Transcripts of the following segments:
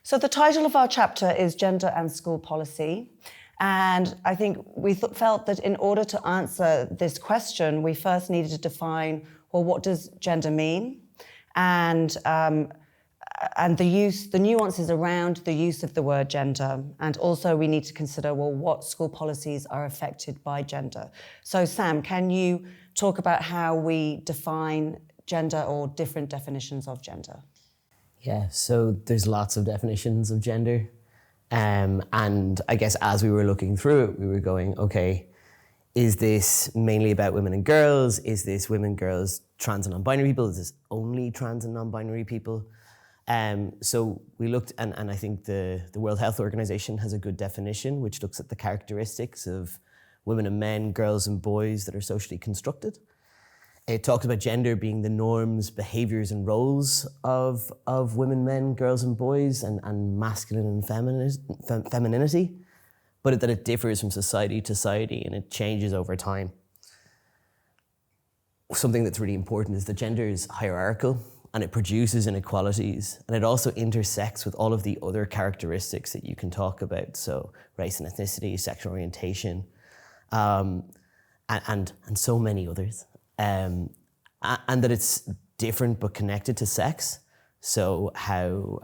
So the title of our chapter is Gender and School Policy. And I think we felt that in order to answer this question, we first needed to define, well, what does gender mean? And the nuances around the use of the word gender. And also we need to consider, well, what school policies are affected by gender. So Sam, can you talk about how we define gender or different definitions of gender? Yeah, so there's lots of definitions of gender. And I guess as we were looking through it, we were going, okay, is this mainly about women and girls? Is this women, girls, trans and non-binary people? Is this only trans and non-binary people? So we looked, and I think the World Health Organization has a good definition, which looks at the characteristics of women and men, girls and boys that are socially constructed. It talks about gender being the norms, behaviours and roles of women, men, girls and boys, and masculine and femininity, but that it differs from society to society and it changes over time. Something that's really important is that gender is hierarchical and it produces inequalities, and it also intersects with all of the other characteristics that you can talk about, so race and ethnicity, sexual orientation, and so many others. And that it's different but connected to sex. So how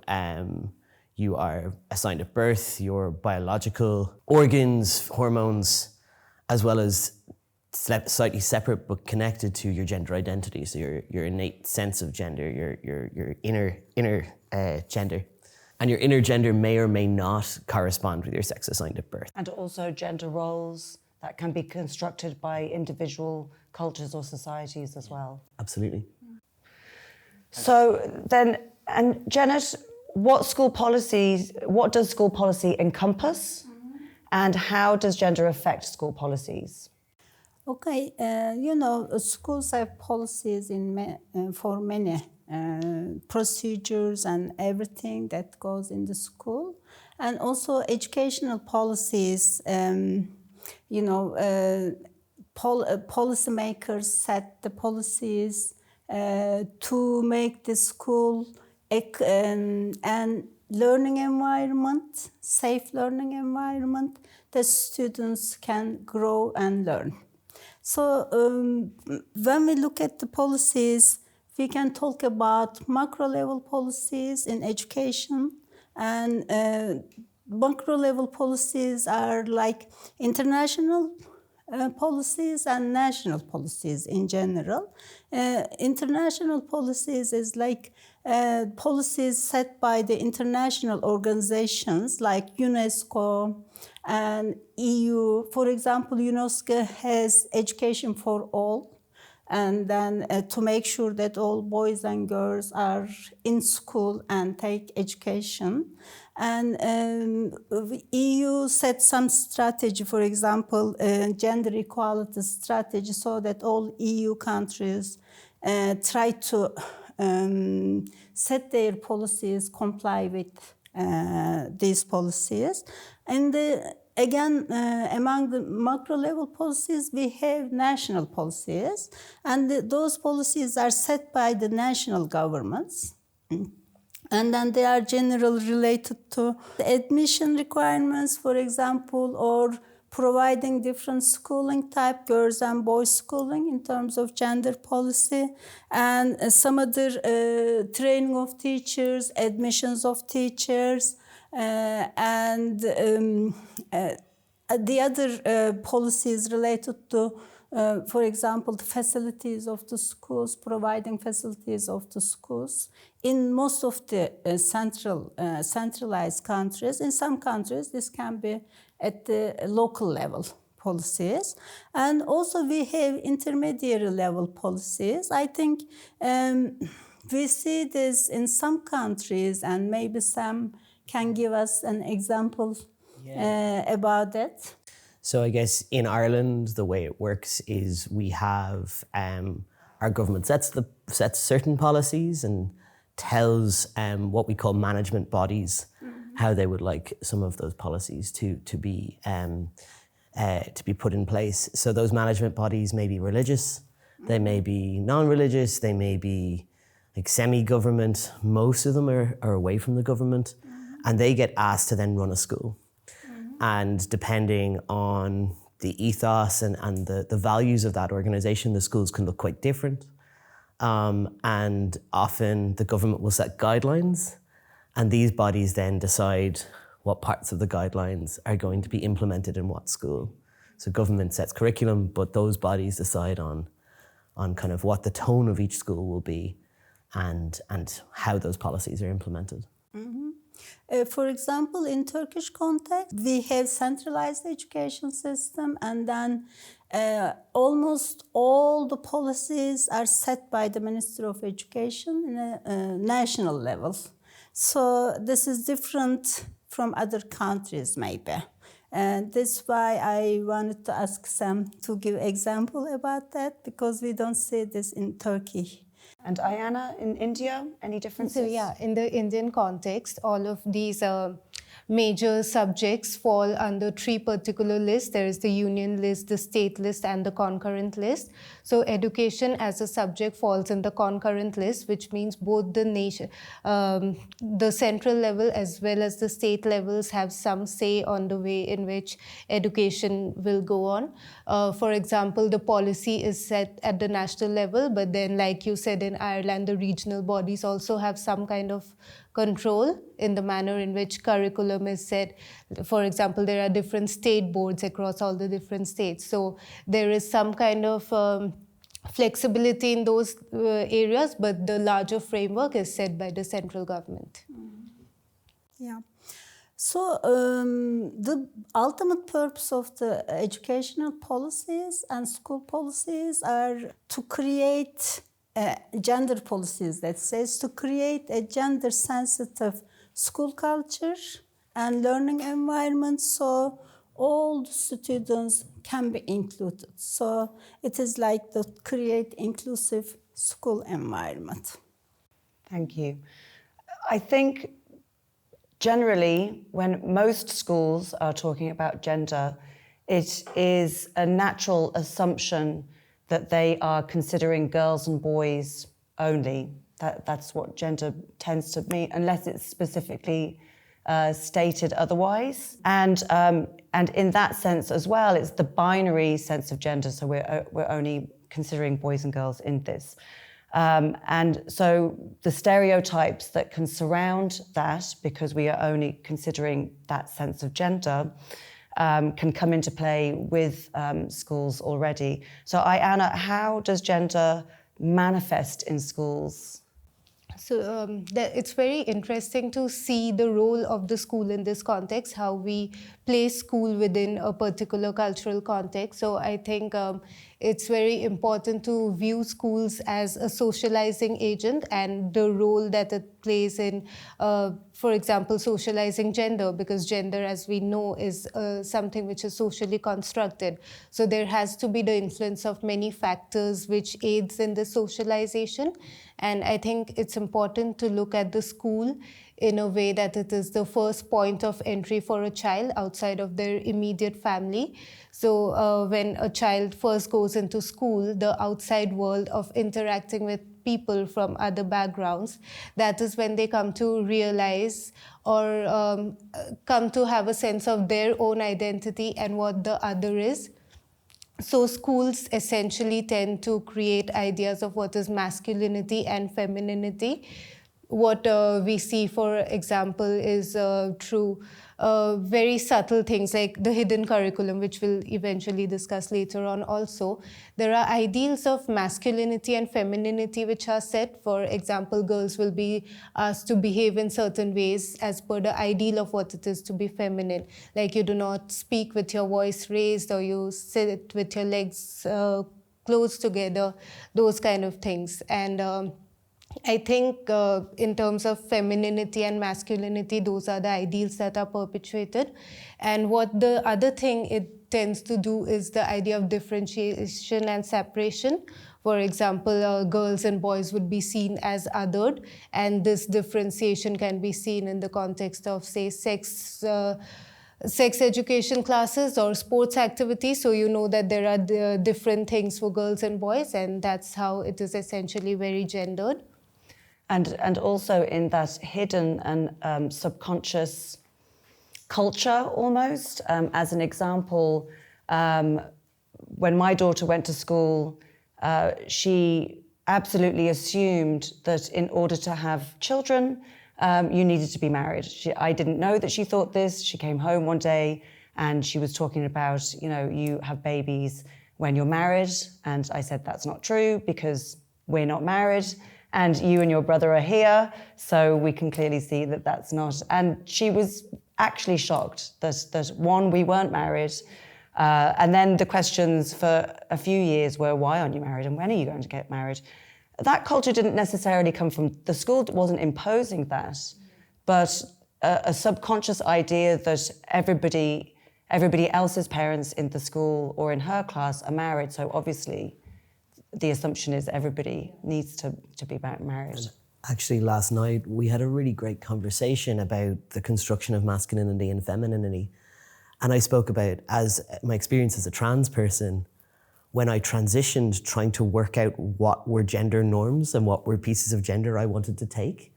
you are assigned at birth, your biological organs, hormones, as well as slightly separate but connected to your gender identity. So your innate sense of gender, your inner gender. And your inner gender may or may not correspond with your sex assigned at birth. And also gender roles that can be constructed by individual cultures or societies as well. Absolutely. So then, and Janet, what does school policy encompass? And how does gender affect school policies? Okay, schools have policies for many procedures and everything that goes in the school. And also educational policies, policymakers set the policies to make the school and learning environment, safe learning environment that students can grow and learn. So when we look at the policies, we can talk about macro level policies in education, and macro level policies are like international policies and national policies in general. International policies is like policies set by the international organizations like UNESCO and EU. For example, UNESCO has education for all, and then to make sure that all boys and girls are in school and take education. And EU set some strategy, for example, gender equality strategy, so that all EU countries try to set their policies, comply with these policies. And again, among the macro level policies, we have national policies, and those policies are set by the national governments. And then they are generally related to the admission requirements, for example, or providing different schooling type, girls and boys schooling in terms of gender policy, and some other training of teachers, admissions of teachers, and the other policies related to, for example, the facilities of the schools, providing facilities of the schools. In most of the centralized countries, in some countries, this can be at the local level policies. And also we have intermediary level policies. I think we see this in some countries, and maybe Sam can give us an example about that. So I guess in Ireland, the way it works is we have our government sets certain policies and tells what we call management bodies how they would like some of those policies to be put in place. So those management bodies may be religious, they may be non-religious, they may be like semi-government. Most of them are away from the government. and they get asked to then run a school. And depending on the ethos and the values of that organization, the schools can look quite different. And often the government will set guidelines, and these bodies then decide what parts of the guidelines are going to be implemented in what school. So government sets curriculum, but those bodies decide on kind of what the tone of each school will be and how those policies are implemented. For example, in Turkish context, we have centralized education system, and then almost all the policies are set by the Minister of Education in a national level. So this is different from other countries, maybe. And that's why I wanted to ask Sam to give example about that, because we don't see this in Turkey. And Ayana, in India, any differences? So yeah, in the Indian context, all of these major subjects fall under three particular lists. There is the union list, the state list, and the concurrent list. So education as a subject falls in the concurrent list, which means both the nation, the central level as well as the state levels have some say on the way in which education will go on. For example, the policy is set at the national level, but then, like you said, in Ireland, the regional bodies also have some kind of control in the manner in which curriculum is set. For example, there are different state boards across all the different states. So there is some kind of flexibility in those areas, but the larger framework is set by the central government. Yeah. So the ultimate purpose of the educational policies and school policies are to create gender policies, that says, to create a gender-sensitive school culture and learning environment so all the students can be included. So it is like to create inclusive school environment. Thank you. I think generally, when most schools are talking about gender, it is a natural assumption that they are considering girls and boys only. That's what gender tends to mean, unless it's specifically stated otherwise. And in that sense as well, it's the binary sense of gender. So we're only considering boys and girls in this. And so the stereotypes that can surround that, because we are only considering that sense of gender, can come into play with schools already. So Ayana, how does gender manifest in schools? So it's very interesting to see the role of the school in this context, how we place school within a particular cultural context. So I think it's very important to view schools as a socializing agent and the role that it plays in, for example, socializing gender, because gender, as we know, is something which is socially constructed. So there has to be the influence of many factors which aids in the socialization. And I think it's important to look at the school in a way that it is the first point of entry for a child outside of their immediate family. So when a child first goes into school, the outside world of interacting with people from other backgrounds, that is when they come to realize or come to have a sense of their own identity and what the other is. So schools essentially tend to create ideas of what is masculinity and femininity. What we see, for example, is through very subtle things like the hidden curriculum, which we'll eventually discuss later on also. There are ideals of masculinity and femininity which are set. For example, girls will be asked to behave in certain ways as per the ideal of what it is to be feminine. Like you do not speak with your voice raised, or you sit with your legs close together, those kind of things. And I think in terms of femininity and masculinity, those are the ideals that are perpetuated. And what the other thing it tends to do is the idea of differentiation and separation. For example, girls and boys would be seen as othered, and this differentiation can be seen in the context of, say, sex education classes or sports activities. So you know that there are different things for girls and boys, and that's how it is essentially very gendered. And also in that hidden and subconscious culture almost. As an example, when my daughter went to school, she absolutely assumed that in order to have children, you needed to be married. I didn't know that she thought this. She came home one day and she was talking about, you have babies when you're married. And I said, that's not true because we're not married. And you and your brother are here, so we can clearly see that that's not. And she was actually shocked that one, we weren't married. And then the questions for a few years were, why aren't you married? And when are you going to get married? That culture didn't necessarily come from, the school wasn't imposing that, but a subconscious idea that everybody else's parents in the school or in her class are married. So obviously, the assumption is everybody needs to be married. Actually, last night we had a really great conversation about the construction of masculinity and femininity. And I spoke about, as my experience as a trans person, when I transitioned trying to work out what were gender norms and what were pieces of gender I wanted to take.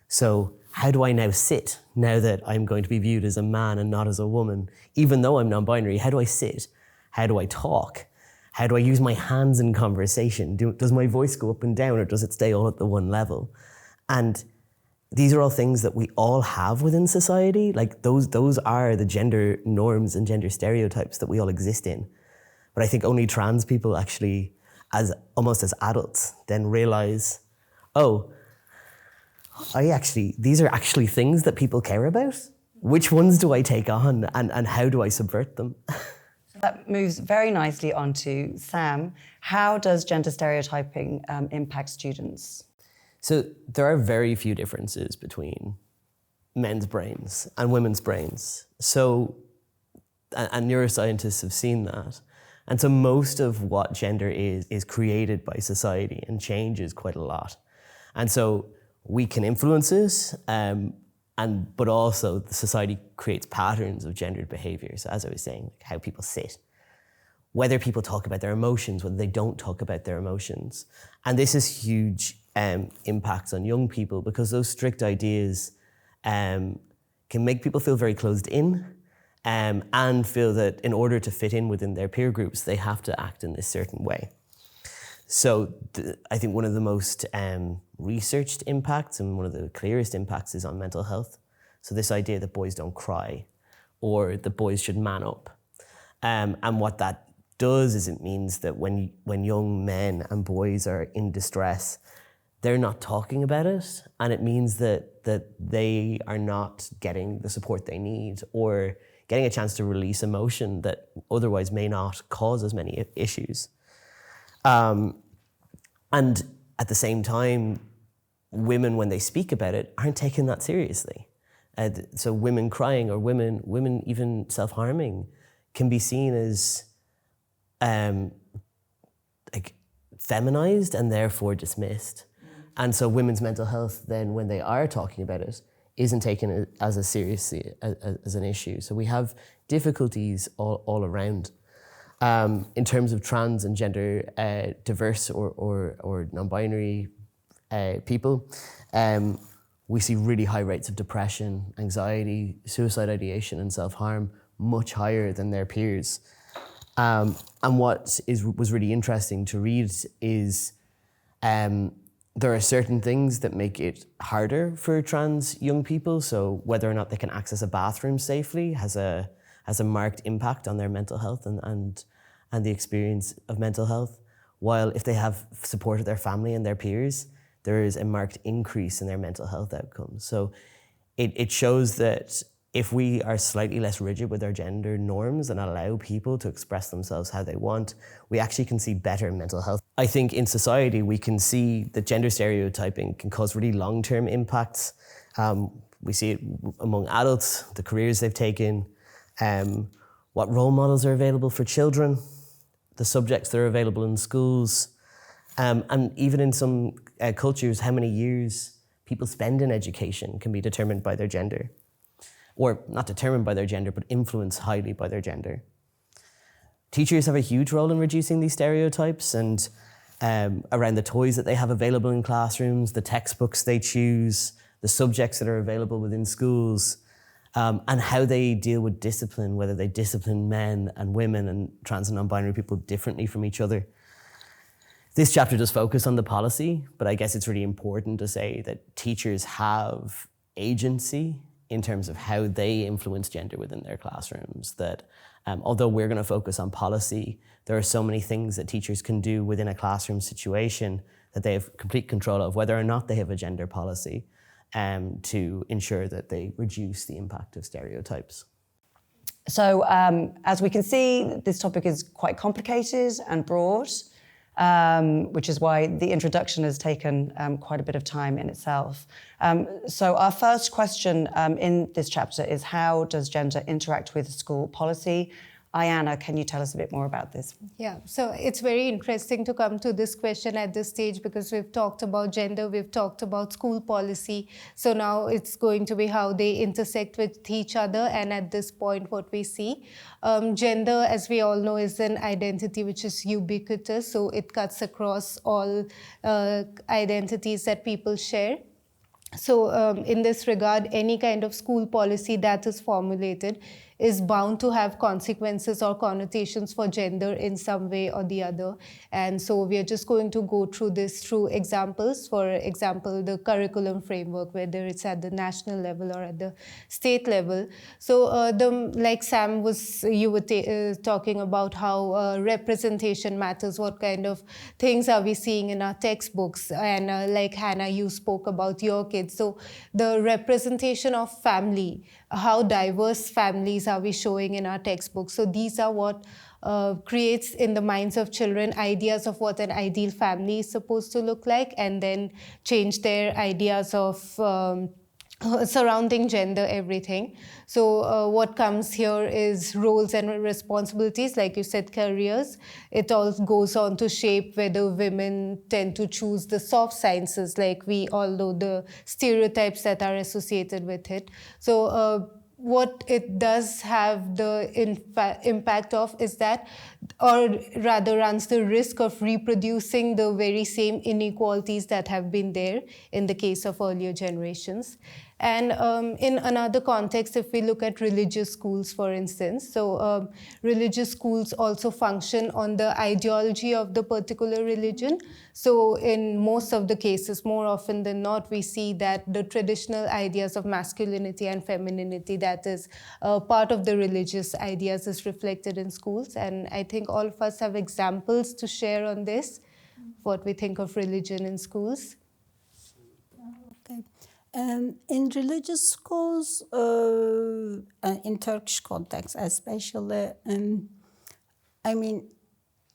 So how do I now sit, now that I'm going to be viewed as a man and not as a woman, even though I'm non-binary? How do I sit? How do I talk? How do I use my hands in conversation? Does my voice go up and down, or does it stay all at the one level? And these are all things that we all have within society. Like those are the gender norms and gender stereotypes that we all exist in. But I think only trans people actually, almost as adults, then realize, oh, these are actually things that people care about. Which ones do I take on, and how do I subvert them? That moves very nicely onto Sam. How does gender stereotyping impact students? So there are very few differences between men's brains and women's brains. So, and neuroscientists have seen that. And so most of what gender is created by society and changes quite a lot. And so we can influence it, but also the society creates patterns of gendered behaviors, as I was saying, like how people sit, whether people talk about their emotions, whether they don't talk about their emotions. And this is huge impacts on young people, because those strict ideas can make people feel very closed in, and feel that in order to fit in within their peer groups, they have to act in this certain way. So I think one of the most researched impacts and one of the clearest impacts is on mental health. So this idea that boys don't cry, or that boys should man up. And what that does is it means that when young men and boys are in distress, they're not talking about it, and it means that they are not getting the support they need, or getting a chance to release emotion that otherwise may not cause as many issues. And at the same time, women, when they speak about it, aren't taking that seriously. So women crying, or women even self-harming, can be seen as like feminized and therefore dismissed. And so women's mental health, then, when they are talking about it, isn't taken as seriously as an issue. So we have difficulties all around. In terms of trans and gender diverse or non-binary people, we see really high rates of depression, anxiety, suicide ideation, and self-harm, much higher than their peers. And what was really interesting to read is there are certain things that make it harder for trans young people. So whether or not they can access a bathroom safely has a marked impact on their mental health and the experience of mental health. While if they have support of their family and their peers, there is a marked increase in their mental health outcomes. So it shows that if we are slightly less rigid with our gender norms and allow people to express themselves how they want, we actually can see better mental health. I think in society, we can see that gender stereotyping can cause really long-term impacts. We see it among adults, the careers they've taken, what role models are available for children, the subjects that are available in schools, and even in some cultures, how many years people spend in education can be determined by their gender. Or not determined by their gender, but influenced highly by their gender. Teachers have a huge role in reducing these stereotypes, and around the toys that they have available in classrooms, the textbooks they choose, the subjects that are available within schools, and how they deal with discipline, whether they discipline men and women and trans and non-binary people differently from each other. This chapter does focus on the policy, but I guess it's really important to say that teachers have agency in terms of how they influence gender within their classrooms. That although we're going to focus on policy, there are so many things that teachers can do within a classroom situation that they have complete control of, whether or not they have a gender policy, to ensure that they reduce the impact of stereotypes. So as we can see, this topic is quite complicated and broad, which is why the introduction has taken quite a bit of time in itself. So our first question in this chapter is, how does gender interact with school policy? Ayana, can you tell us a bit more about this? Yeah, so it's very interesting to come to this question at this stage, because we've talked about gender, we've talked about school policy. So now it's going to be how they intersect with each other. And at this point, what we see, gender, as we all know, is an identity which is ubiquitous. So it cuts across all identities that people share. So in this regard, any kind of school policy that is formulated is bound to have consequences or connotations for gender in some way or the other. And so we are just going to go through this through examples. For example, the curriculum framework, whether it's at the national level or at the state level. So like Sam you were talking about how representation matters, what kind of things are we seeing in our textbooks. And like Hannah, you spoke about your kids. So the representation of family, how diverse families are we showing in our textbooks. So these are what creates in the minds of children ideas of what an ideal family is supposed to look like, and then change their ideas of surrounding gender, everything. So what comes here is roles and responsibilities, like you said, careers. It all goes on to shape whether women tend to choose the soft sciences, like we all know the stereotypes that are associated with it. So what it does have the impact of is that, or rather runs the risk of reproducing the very same inequalities that have been there in the case of earlier generations. And in another context, if we look at religious schools, for instance, so religious schools also function on the ideology of the particular religion. So in most of the cases, more often than not, we see that the traditional ideas of masculinity and femininity that is part of the religious ideas is reflected in schools. And I think all of us have examples to share on this, what we think of religion in schools. Okay. In religious schools, in Turkish context especially, I mean,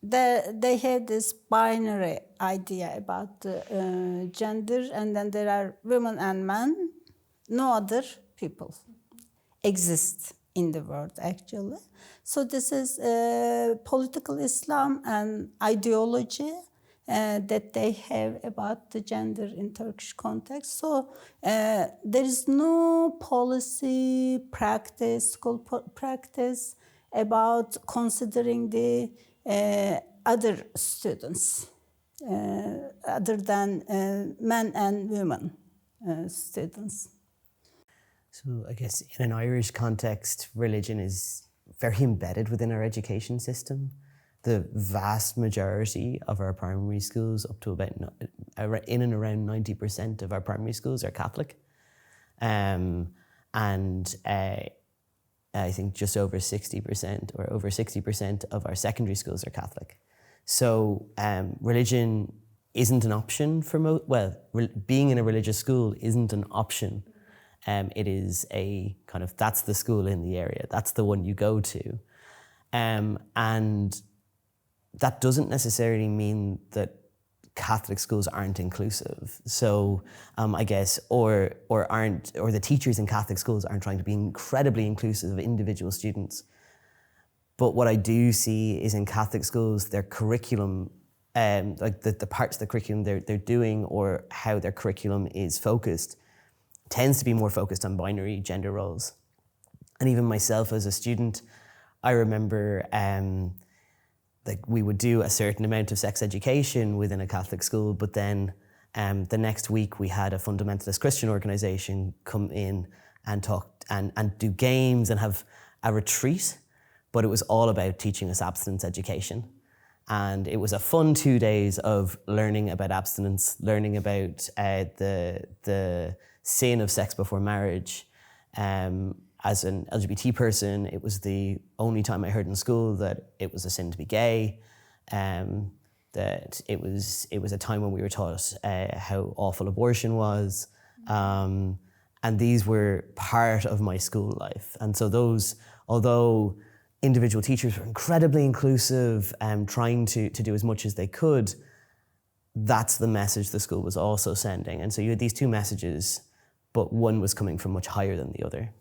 they have this binary idea about the gender, and then there are women and men. No other people exist in the world, actually. So this is political Islam and ideology that they have about the gender in Turkish context. So there is no policy practice, school practice about considering the other students other than men and women students. So I guess in an Irish context, religion is very embedded within our education system. The vast majority of our primary schools, up to about in and around 90% of our primary schools are Catholic. And I think just over 60% or over 60% of our secondary schools are Catholic. So religion isn't an option for being in a religious school isn't an option. It is a kind of, that's the school in the area. That's the one you go to. And that doesn't necessarily mean that Catholic schools aren't inclusive. So I guess, or the teachers in Catholic schools aren't trying to be incredibly inclusive of individual students. But what I do see is in Catholic schools, their curriculum, like the parts of the curriculum they're doing, or how their curriculum is focused, tends to be more focused on binary gender roles. And even myself as a student, I remember like we would do a certain amount of sex education within a Catholic school, but then the next week we had a fundamentalist Christian organisation come in and talk and do games and have a retreat, but it was all about teaching us abstinence education. And it was a fun 2 days of learning about abstinence, learning about the sin of sex before marriage. As an LGBT person, it was the only time I heard in school that it was a sin to be gay. That it was a time when we were taught how awful abortion was. And these were part of my school life. And so those, although individual teachers were incredibly inclusive, trying to do as much as they could, that's the message the school was also sending. And so you had these two messages, but one was coming from much higher than the other.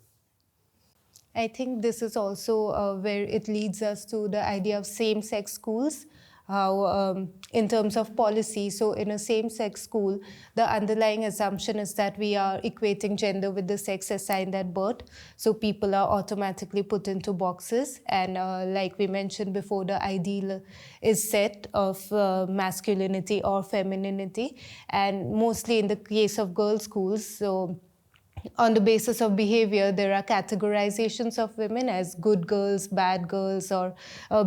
I think this is also where it leads us to the idea of same-sex schools, how in terms of policy, so in a same-sex school, the underlying assumption is that we are equating gender with the sex assigned at birth. So people are automatically put into boxes. And like we mentioned before, the ideal is set of masculinity or femininity. And mostly in the case of girls' schools, so on the basis of behavior, there are categorizations of women as good girls, bad girls, or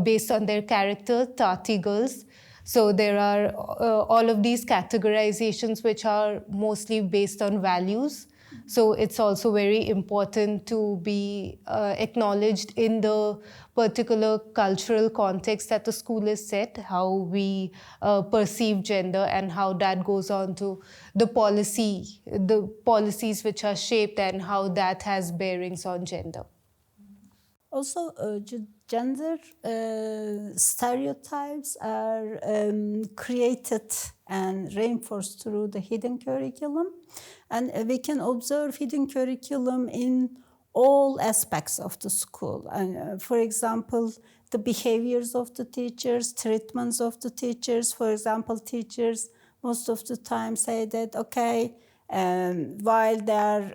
based on their character, tarty girls. So there are all of these categorizations which are mostly based on values. So it's also very important to be acknowledged in the particular cultural context that the school is set, how we perceive gender and how that goes on to the policies which are shaped and how that has bearings on gender. Also, gender stereotypes are created and reinforced through the hidden curriculum. And we can observe hidden curriculum in all aspects of the school. And, for example, the behaviors of the teachers, treatments of the teachers. For example, teachers most of the time say that, okay, while they're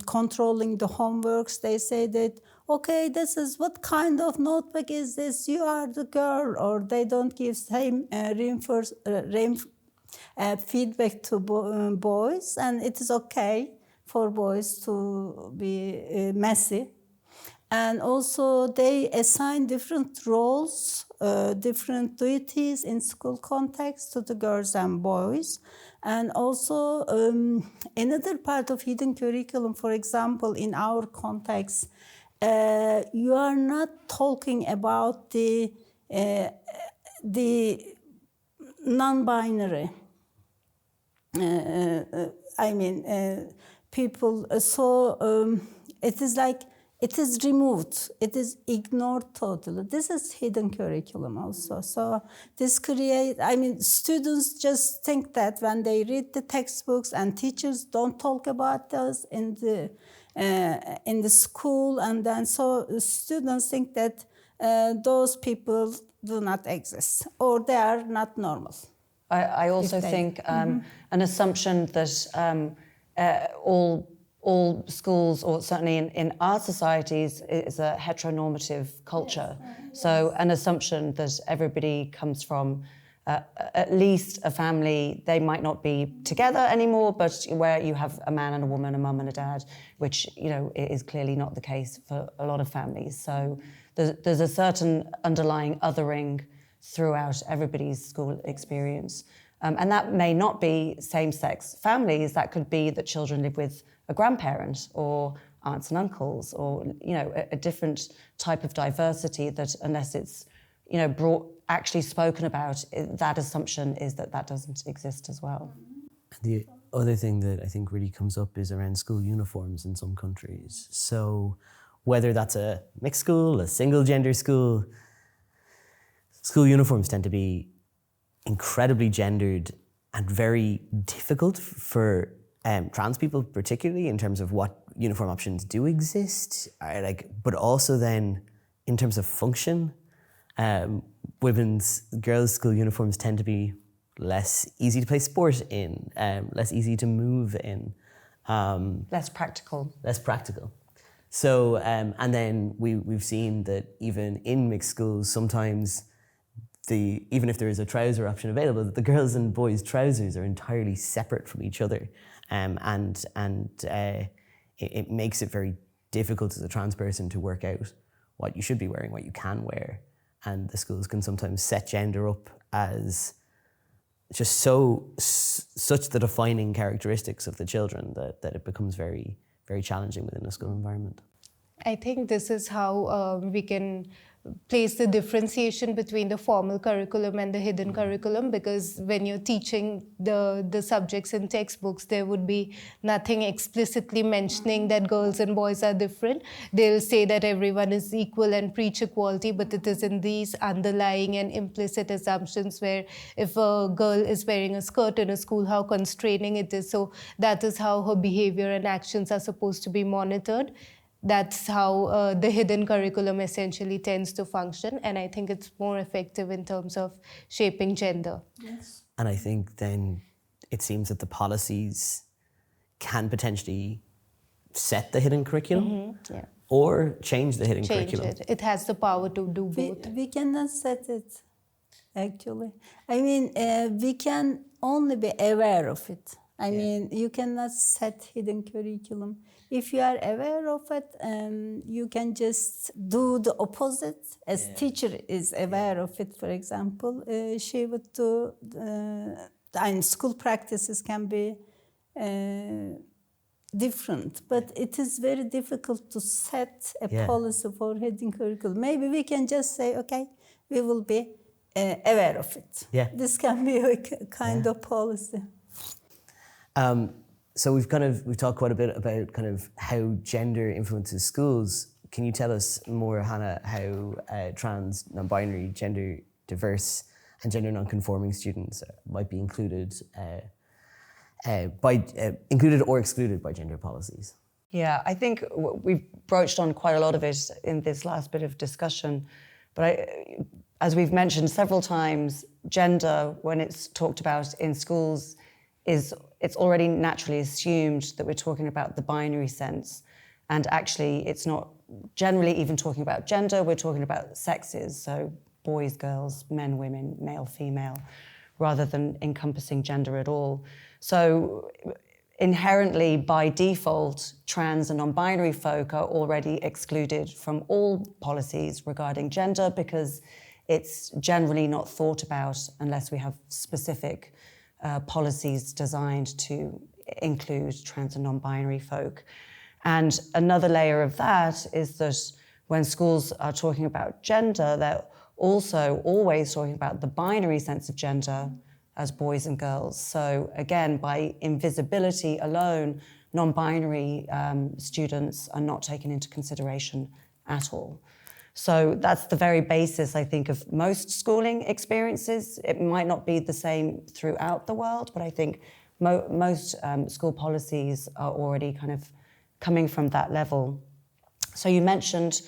controlling the homeworks, they say that, okay, this is what kind of notebook is this? You are the girl, or they don't give same feedback to boys, and it is okay for boys to be messy. And also they assign different roles, different duties in school context to the girls and boys. And also another part of hidden curriculum, for example, in our context, you are not talking about the non-binary. People, it is like, it is removed, it is ignored totally. This is hidden curriculum also. So this students just think that when they read the textbooks and teachers don't talk about those in the school, and then so students think that those people do not exist or they are not normal. I also think an assumption that all schools, or certainly in our societies, is a heteronormative culture. So an assumption that everybody comes from at least a family, they might not be together anymore, but where you have a man and a woman, a mum and a dad, which is clearly not the case for a lot of families. So there's a certain underlying othering throughout everybody's school experience. And that may not be same-sex families. That could be that children live with a grandparent or aunts and uncles, or a different type of diversity that, unless it's actually spoken about, that assumption is that doesn't exist as well. The other thing that I think really comes up is around school uniforms in some countries. So whether that's a mixed school, a single gender school, school uniforms tend to be incredibly gendered and very difficult for trans people, particularly in terms of what uniform options do exist, but also then in terms of function. Girls' school uniforms tend to be less easy to play sport in, less easy to move in. Less practical. Less practical. So, and then we've seen that even in mixed schools, sometimes even if there is a trouser option available, that the girls' and boys' trousers are entirely separate from each other, it makes it very difficult as a trans person to work out what you should be wearing, what you can wear, and the schools can sometimes set gender up as just such the defining characteristics of the children that it becomes very, very challenging within a school environment. I think this is how we can place the differentiation between the formal curriculum and the hidden curriculum, because when you're teaching the subjects in textbooks, there would be nothing explicitly mentioning that girls and boys are different. They'll say that everyone is equal and preach equality, but it is in these underlying and implicit assumptions where if a girl is wearing a skirt in a school, how constraining it is. So that is how her behavior and actions are supposed to be monitored. That's how the hidden curriculum essentially tends to function, and I think it's more effective in terms of shaping gender. Yes. And I think then it seems that the policies can potentially set the hidden curriculum Yeah. or change the hidden Change curriculum. it. It has the power to do both. We cannot set it, actually. I mean, we can only be aware of it. I mean, you cannot set hidden curriculum. If you are aware of it, you can just do the opposite. As teacher is aware of it, for example, she would do, and school practices can be different, but it is very difficult to set a policy for hidden curriculum. Maybe we can just say, okay, we will be aware of it. Yeah. This can be a kind of policy. So we've talked quite a bit about kind of how gender influences schools. Can you tell us more, Hannah, how trans, non-binary, gender diverse, and gender non-conforming students might be included or excluded by gender policies? Yeah, I think we've broached on quite a lot of it in this last bit of discussion. But as we've mentioned several times, gender, when it's talked about in schools, it's already naturally assumed that we're talking about the binary sense. And actually, it's not generally even talking about gender, we're talking about sexes, so boys, girls, men, women, male, female, rather than encompassing gender at all. So inherently, by default, trans and non-binary folk are already excluded from all policies regarding gender because it's generally not thought about unless we have specific policies designed to include trans and non-binary folk. And another layer of that is that when schools are talking about gender, they're also always talking about the binary sense of gender as boys and girls. So again, by invisibility alone, non-binary students are not taken into consideration at all. So that's the very basis, I think, of most schooling experiences. It might not be the same throughout the world, but I think most school policies are already kind of coming from that level. So you mentioned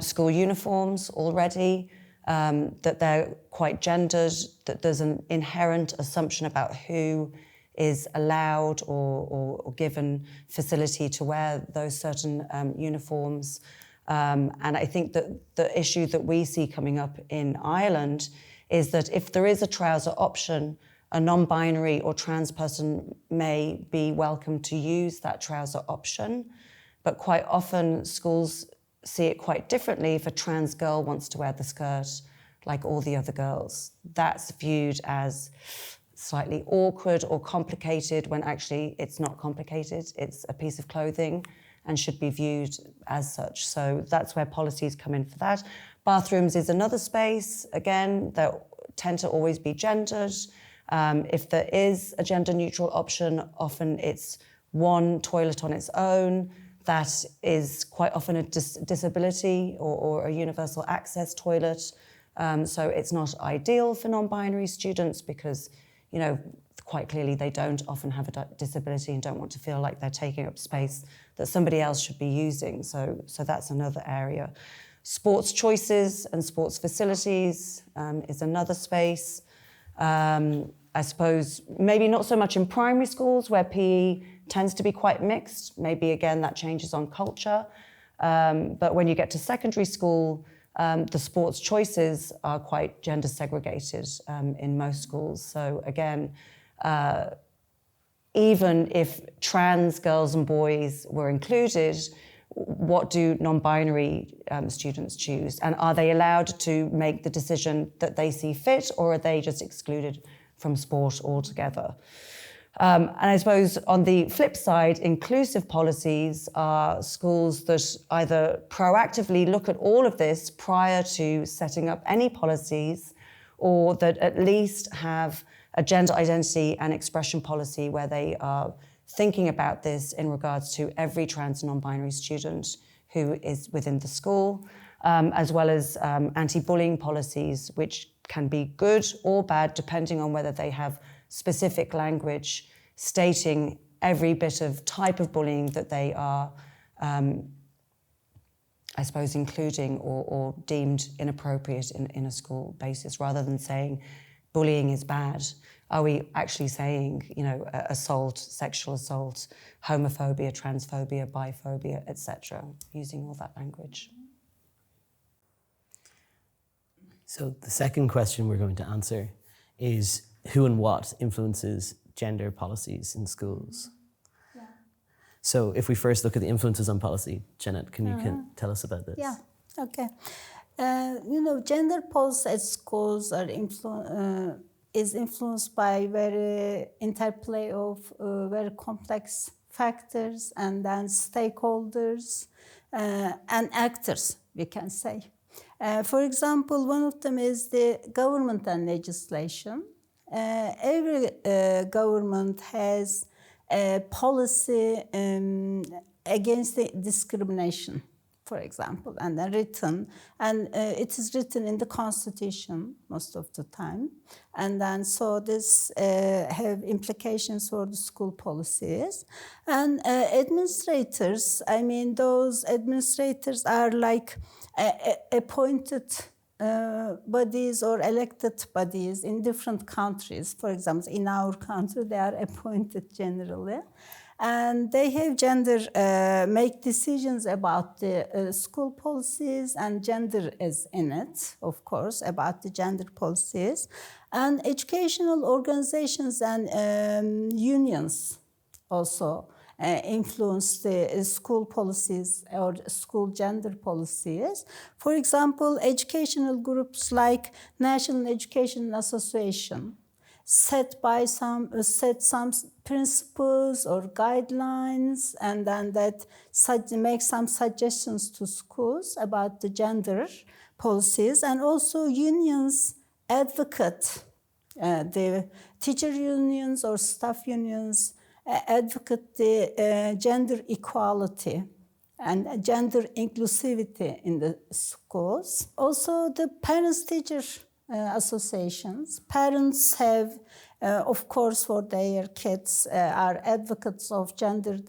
school uniforms already, that they're quite gendered, that there's an inherent assumption about who is allowed or given facility to wear those certain uniforms. And I think that the issue that we see coming up in Ireland is that if there is a trouser option, a non-binary or trans person may be welcome to use that trouser option, but quite often schools see it quite differently. If a trans girl wants to wear the skirt like all the other girls, that's viewed as slightly awkward or complicated when actually it's not complicated. It's a piece of clothing and should be viewed as such. So that's where policies come in for that. Bathrooms is another space. Again, they tend to always be gendered. If there is a gender-neutral option, often it's one toilet on its own. That is quite often a disability or a universal access toilet. So it's not ideal for non-binary students because, you know, quite clearly they don't often have a disability and don't want to feel like they're taking up space that somebody else should be using. So that's another area. Sports choices and sports facilities is another space. I suppose maybe not so much in primary schools where PE tends to be quite mixed. Maybe again that changes on culture. But when you get to secondary school, the sports choices are quite gender segregated in most schools. So again, even if trans girls and boys were included, what do non-binary students choose? And are they allowed to make the decision that they see fit, or are they just excluded from sport altogether? And I suppose on the flip side, inclusive policies are schools that either proactively look at all of this prior to setting up any policies, or that at least have a gender identity and expression policy where they are thinking about this in regards to every trans and non-binary student who is within the school, as well as anti-bullying policies, which can be good or bad depending on whether they have specific language stating every bit of type of bullying that they are, I suppose, including or deemed inappropriate in a school basis, rather than saying bullying is bad. Are we actually saying, you know, assault, sexual assault, homophobia, transphobia, biphobia, etc., using all that language? So the second question we're going to answer is who and what influences gender policies in schools? Yeah. So if we first look at the influences on policy, Janet, can you tell us about this? Yeah, okay. You know, gender policy at schools are is influenced by very interplay of very complex factors and then stakeholders and actors, we can say. For example, one of them is the government and legislation. Every government has a policy against the discrimination, for example, and then written, and it is written in the constitution most of the time, and then so this have implications for the school policies. And administrators, I mean, those administrators are like appointed bodies or elected bodies in different countries. For example, in our country, they are appointed generally. And they have make decisions about the school policies, and gender is in it, of course, about the gender policies. And educational organizations and unions also influence the school policies or school gender policies. For example, educational groups like National Education Association set some principles or guidelines, and then that make some suggestions to schools about the gender policies. And also unions advocate, the teacher unions or staff unions advocate the gender equality and gender inclusivity in the schools. Also, the parents-teacher associations. Parents have, of course, for their kids, are advocates of gender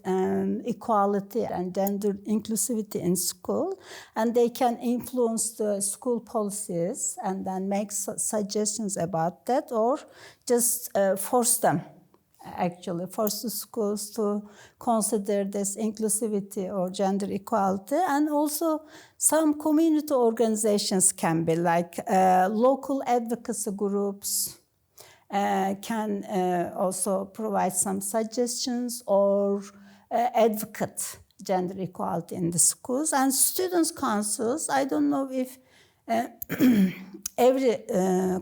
equality and gender inclusivity in school, and they can influence the school policies and then make suggestions about that, or just force them. Actually, force the schools to consider this inclusivity or gender equality. And also some community organizations can be like local advocacy groups can also provide some suggestions or advocate gender equality in the schools. And students' councils, I don't know if every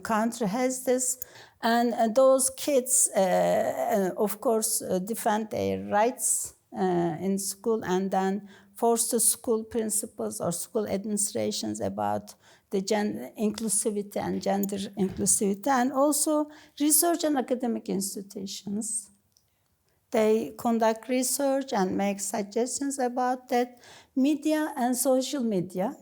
country has this. And those kids, of course, defend their rights in school, and then force the school principals or school administrations about the gender inclusivity and gender inclusivity. And also research and academic institutions. They conduct research and make suggestions about that. Media and social media,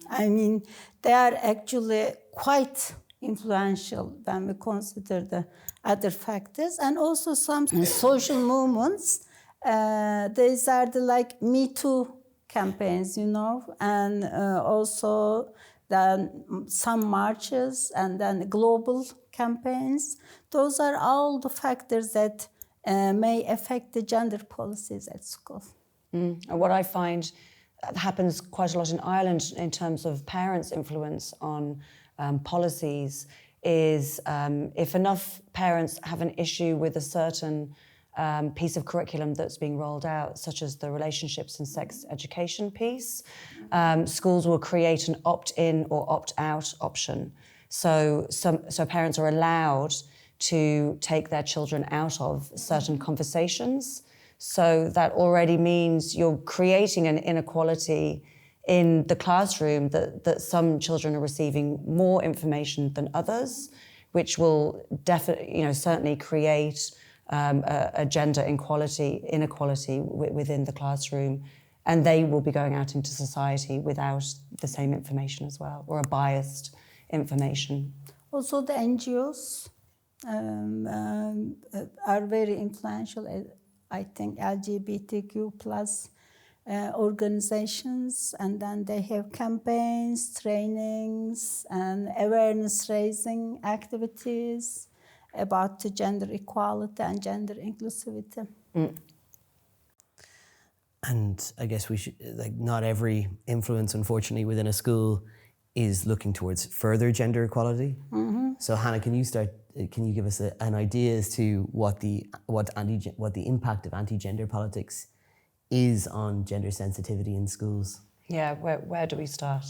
I mean, they are actually quite influential when we consider the other factors. And also some social movements. These are the like Me Too campaigns, you know, and also some marches and then global campaigns. Those are all the factors that may affect the gender policies at school. And what I find happens quite a lot in Ireland in terms of parents' influence on policies is if enough parents have an issue with a certain piece of curriculum that's being rolled out, such as the relationships and sex education piece, schools will create an opt-in or opt-out option. So parents are allowed to take their children out of certain conversations. So that already means you're creating an inequality in the classroom that some children are receiving more information than others, which will certainly create a gender inequality within the classroom, and they will be going out into society without the same information as well, or a biased information. Also, the NGOs are very influential. I think LGBTQ plus organizations, and then they have campaigns, trainings, and awareness raising activities about the gender equality and gender inclusivity. And I guess we should, not every influence, unfortunately, within a school is looking towards further gender equality. Mm-hmm. So Hannah, can you give us an idea as to what the impact of anti-gender politics is on gender sensitivity in schools? Yeah, where do we start?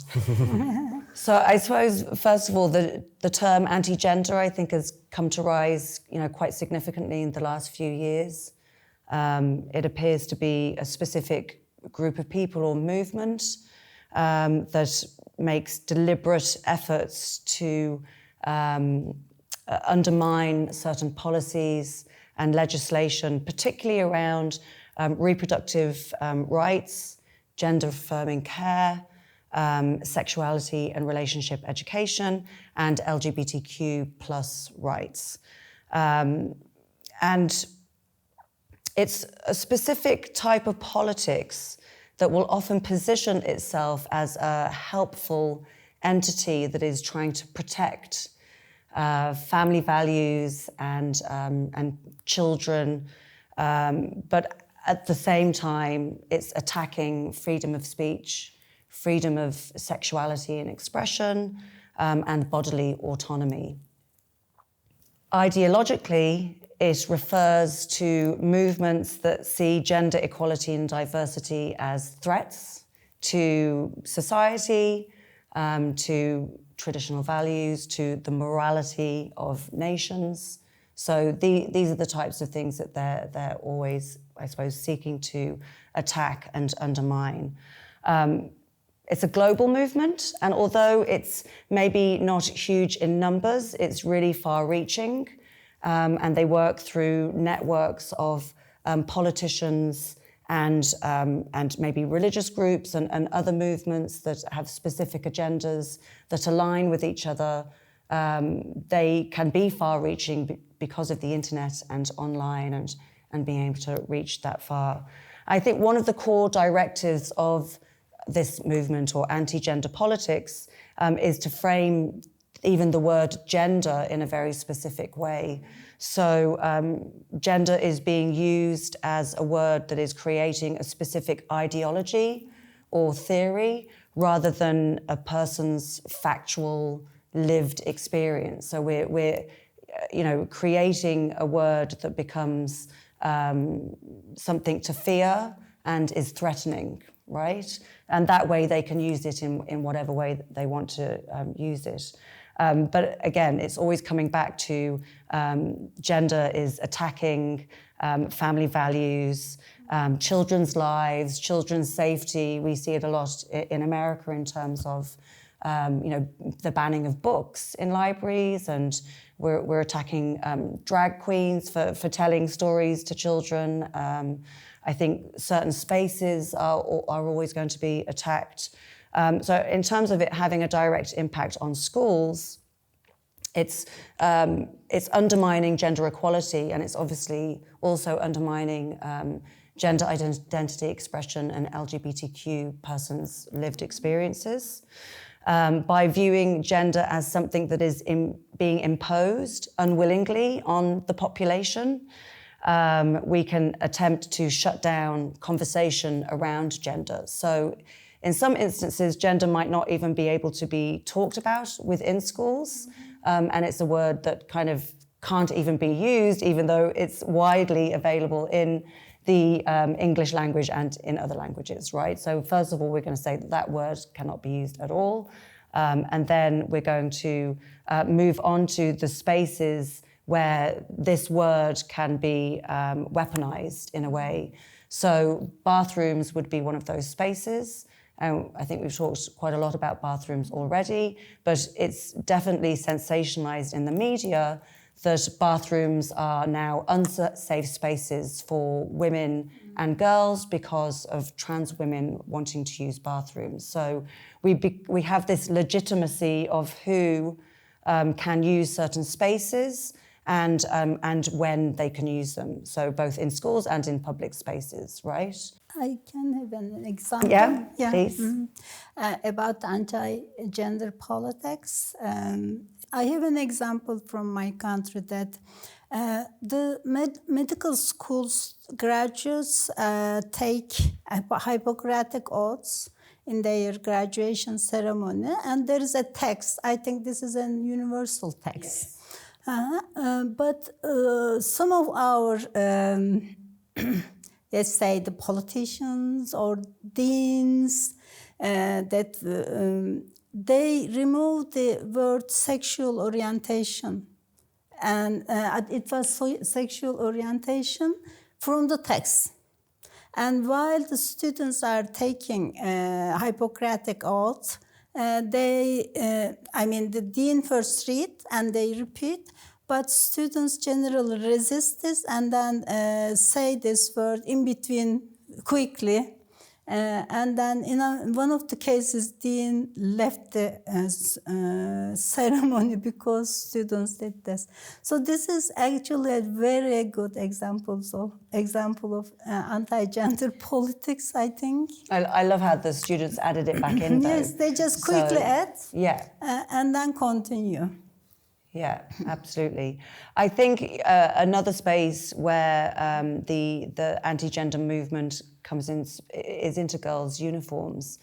So I suppose, first of all, the term anti-gender, I think, has come to rise, quite significantly in the last few years. It appears to be a specific group of people or movement that makes deliberate efforts to undermine certain policies and legislation, particularly around reproductive rights, gender-affirming care, sexuality and relationship education, and LGBTQ plus rights. And it's a specific type of politics that will often position itself as a helpful entity that is trying to protect family values and children, but at the same time, it's attacking freedom of speech, freedom of sexuality and expression, and bodily autonomy. Ideologically, it refers to movements that see gender equality and diversity as threats to society, to traditional values, to the morality of nations. So these are the types of things that they're always, I suppose, seeking to attack and undermine. It's a global movement, and although it's maybe not huge in numbers, it's really far-reaching, and they work through networks of politicians and maybe religious groups and other movements that have specific agendas that align with each other. They can be far-reaching because of the internet and online and being able to reach that far. I think one of the core directives of this movement or anti-gender politics is to frame even the word gender in a very specific way. So gender is being used as a word that is creating a specific ideology or theory rather than a person's factual lived experience. So we're creating a word that becomes something to fear and is threatening, right? And that way they can use it in whatever way that they want to use it. But again, it's always coming back to gender is attacking family values, children's lives, children's safety. We see it a lot in America in terms of the banning of books in libraries, and we're attacking drag queens for telling stories to children. I think certain spaces are always going to be attacked. So in terms of it having a direct impact on schools, it's undermining gender equality, and it's obviously also undermining gender identity expression and LGBTQ persons' lived experiences. By viewing gender as something that is being imposed unwillingly on the population, we can attempt to shut down conversation around gender. So in some instances, gender might not even be able to be talked about within schools, and it's a word that kind of can't even be used, even though it's widely available in the English language and in other languages, right? So first of all, we're going to say that that word cannot be used at all. And then we're going to move on to the spaces where this word can be weaponized in a way. So bathrooms would be one of those spaces. And I think we've talked quite a lot about bathrooms already, but it's definitely sensationalized in the media that bathrooms are now unsafe spaces for women and girls because of trans women wanting to use bathrooms. So we have this legitimacy of who can use certain spaces and when they can use them. So both in schools and in public spaces, right? I can have an example. Yeah, please. About anti-gender politics. I have an example from my country that the medical schools graduates take Hippocratic oaths in their graduation ceremony, and there is a text. I think this is a universal text. Yes. But some of our, let's say, the politicians or deans, they removed the word sexual orientation, and it was sexual orientation from the text. And while the students are taking Hippocratic oath, the dean first read and they repeat, but students generally resist this and then say this word in between quickly. And then in one of the cases, dean left the ceremony because students did this. So this is actually a very good example of anti-gender politics, I think. I love how the students added it back in, though. Yes, they just quickly add and then continue. Yeah, absolutely. I think another space where the anti-gender movement comes in is into girls' uniforms.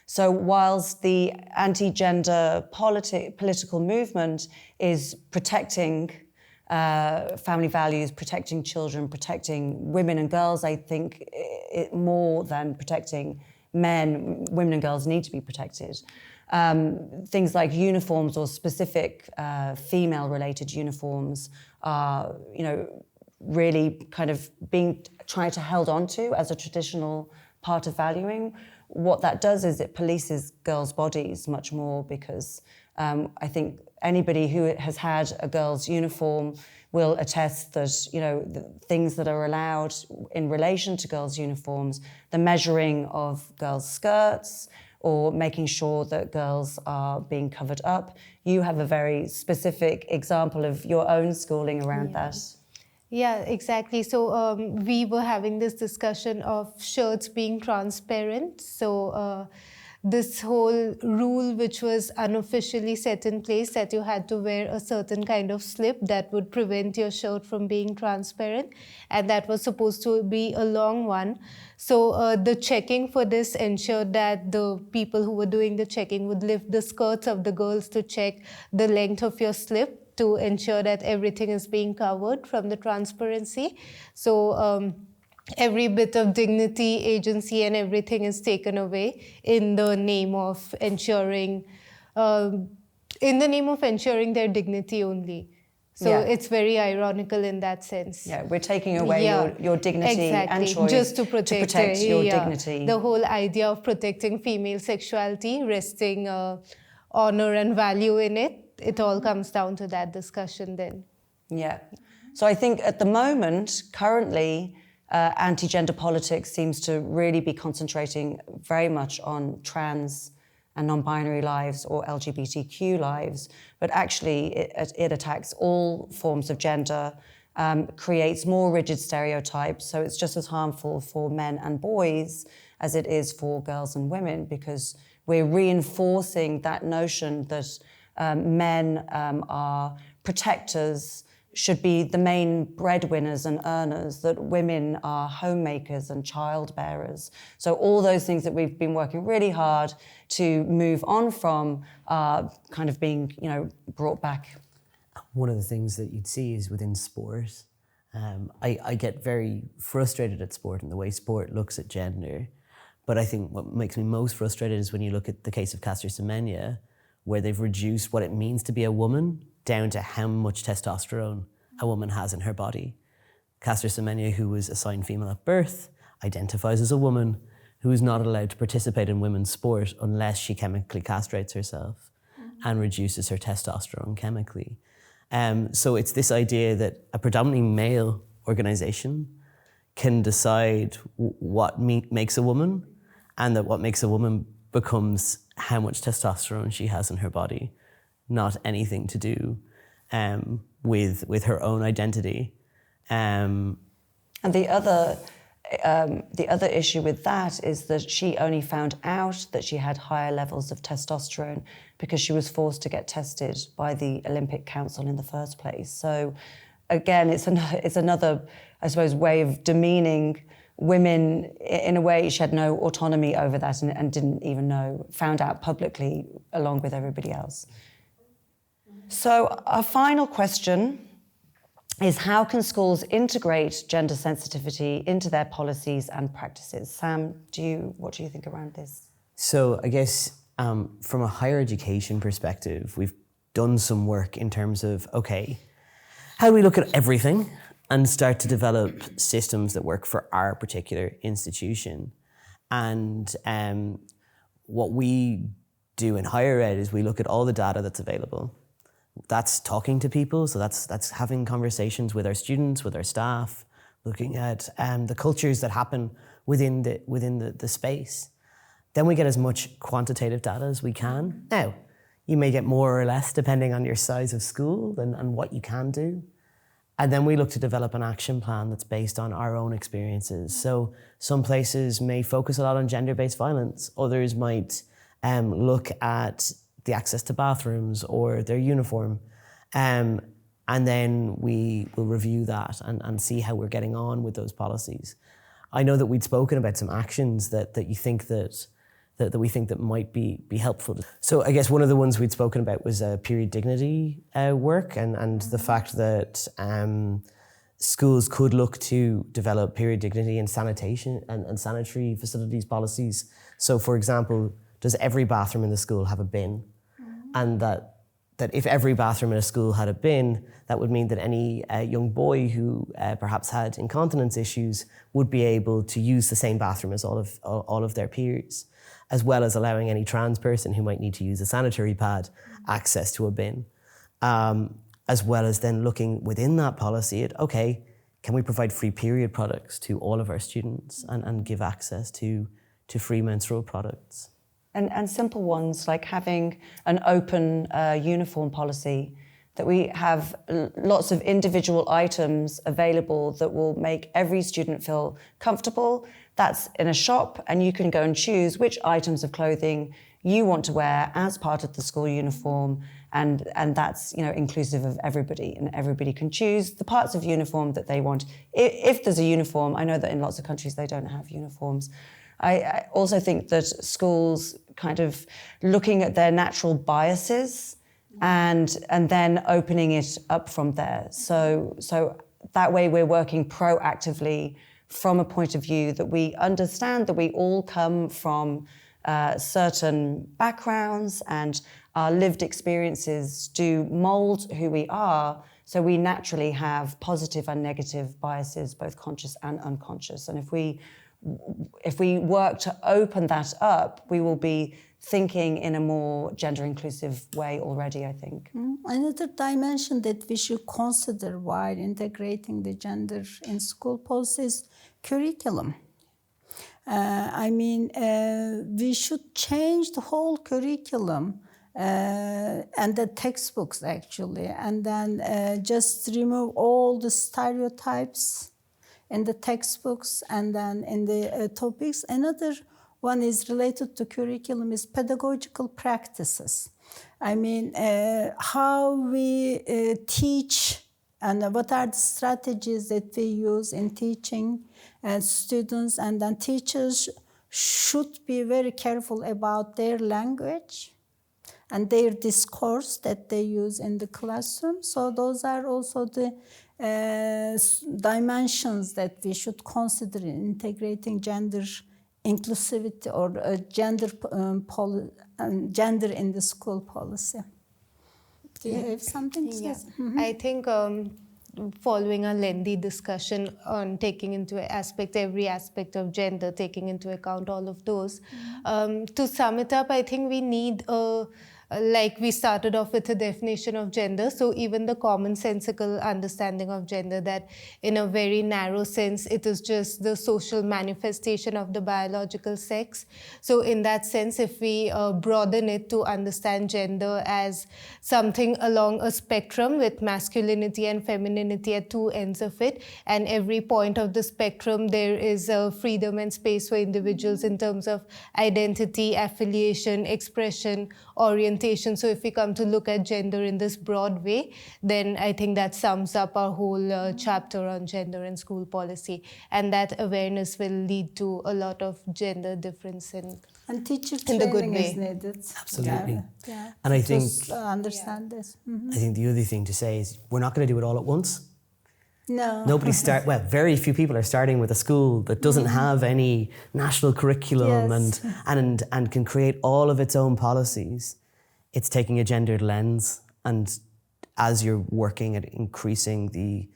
So whilst the anti-gender political movement is protecting family values, protecting children, protecting women and girls, I think more than protecting men, women and girls need to be protected. Things like uniforms or specific female-related uniforms are, really kind of being tried to held onto as a traditional part of valuing. What that does is it polices girls' bodies much more because I think anybody who has had a girl's uniform will attest that, the things that are allowed in relation to girls' uniforms, the measuring of girls' skirts, or making sure that girls are being covered up. You have a very specific example of your own schooling around that. Yeah, exactly. So we were having this discussion of shirts being transparent. So this whole rule, which was unofficially set in place, that you had to wear a certain kind of slip that would prevent your shirt from being transparent, and that was supposed to be a long one. So the checking for this ensured that the people who were doing the checking would lift the skirts of the girls to check the length of your slip, to ensure that everything is being covered from the transparency. So every bit of dignity, agency, and everything is taken away in the name of ensuring, their dignity only. So it's very ironical in that sense. Yeah, we're taking away your dignity and choice just to protect your dignity. The whole idea of protecting female sexuality, resting honor and value in it, it all comes down to that discussion then. Yeah. So I think at the moment, currently, anti-gender politics seems to really be concentrating very much on trans and non-binary lives or LGBTQ lives, but actually it attacks all forms of gender, creates more rigid stereotypes, so it's just as harmful for men and boys as it is for girls and women, because we're reinforcing that notion that men are protectors, should be the main breadwinners and earners, that women are homemakers and childbearers. So all those things that we've been working really hard to move on from are kind of being, brought back. One of the things that you'd see is within sport. I get very frustrated at sport and the way sport looks at gender. But I think what makes me most frustrated is when you look at the case of Caster Semenya, where they've reduced what it means to be a woman down to how much testosterone a woman has in her body. Caster Semenya, who was assigned female at birth, identifies as a woman who is not allowed to participate in women's sport unless she chemically castrates herself and reduces her testosterone chemically. So it's this idea that a predominantly male organization can decide what makes a woman, and that what makes a woman becomes how much testosterone she has in her body, not anything to do with her own identity. And the other issue with that is that she only found out that she had higher levels of testosterone because she was forced to get tested by the Olympic Council in the first place. So again, it's another, I suppose, way of demeaning women. In a way, she had no autonomy over that and didn't even know, found out publicly along with everybody else. So our final question is, how can schools integrate gender sensitivity into their policies and practices? Sam, what do you think around this? So I guess from a higher education perspective, we've done some work in terms of, okay, how do we look at everything and start to develop systems that work for our particular institution? And what we do in higher ed is we look at all the data that's available. That's talking to people, so that's having conversations with our students, with our staff, looking at the cultures that happen within the space. Then we get as much quantitative data as we can. Now, you may get more or less depending on your size of school and what you can do. And then we look to develop an action plan that's based on our own experiences. So some places may focus a lot on gender-based violence. Others might look at the access to bathrooms or their uniform. And then we will review that and see how we're getting on with those policies. I know that we'd spoken about some actions that you think that we think that might be helpful. So I guess one of the ones we'd spoken about was period dignity work and the fact that schools could look to develop period dignity and sanitation and sanitary facilities policies. So for example, does every bathroom in the school have a bin? And that if every bathroom in a school had a bin, that would mean that any young boy who perhaps had incontinence issues would be able to use the same bathroom as all of their peers, as well as allowing any trans person who might need to use a sanitary pad access to a bin. As well as then looking within that policy at, okay, can we provide free period products to all of our students and give access to free menstrual products? And simple ones like having an open uniform policy, that we have lots of individual items available that will make every student feel comfortable. That's in a shop, and you can go and choose which items of clothing you want to wear as part of the school uniform, and that's inclusive of everybody, and everybody can choose the parts of uniform that they want. If there's a uniform, I know that in lots of countries they don't have uniforms. I also think that schools kind of looking at their natural biases and then opening it up from there. So that way we're working proactively from a point of view that we understand that we all come from certain backgrounds and our lived experiences do mold who we are. So we naturally have positive and negative biases, both conscious and unconscious. And if we work to open that up, we will be thinking in a more gender inclusive way already, I think. Another dimension that we should consider while integrating the gender in school policies, curriculum. We should change the whole curriculum and the textbooks actually, and then just remove all the stereotypes in the textbooks and then in the topics. Another one is related to curriculum is pedagogical practices. How we teach and what are the strategies that we use in teaching students, and then teachers should be very careful about their language and their discourse that they use in the classroom. So those are also the dimensions that we should consider in integrating gender inclusivity or gender in the school policy. Do you have something to say? I think following a lengthy discussion on taking into every aspect of gender, taking into account all of those, to sum it up, I think we need like we started off with a definition of gender, so even the commonsensical understanding of gender, that in a very narrow sense it is just the social manifestation of the biological sex. So in that sense, if we broaden it to understand gender as something along a spectrum with masculinity and femininity at two ends of it, and every point of the spectrum there is freedom and space for individuals in terms of identity, affiliation, expression, orientation. So if we come to look at gender in this broad way, then I think that sums up our whole chapter on gender and school policy. And that awareness will lead to a lot of gender difference and teacher in the good training is way. needed. Absolutely. Yeah. And I think Just understand this. I think the other thing to say is we're not going to do it all at once. No. Very few people are starting with a school that doesn't have any national curriculum Yes. and can create all of its own policies. It's taking a gendered lens, and as you're working at increasing the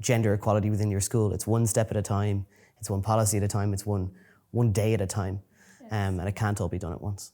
gender equality within your school, it's one step at a time, it's one policy at a time, it's one day at a time, and it can't all be done at once.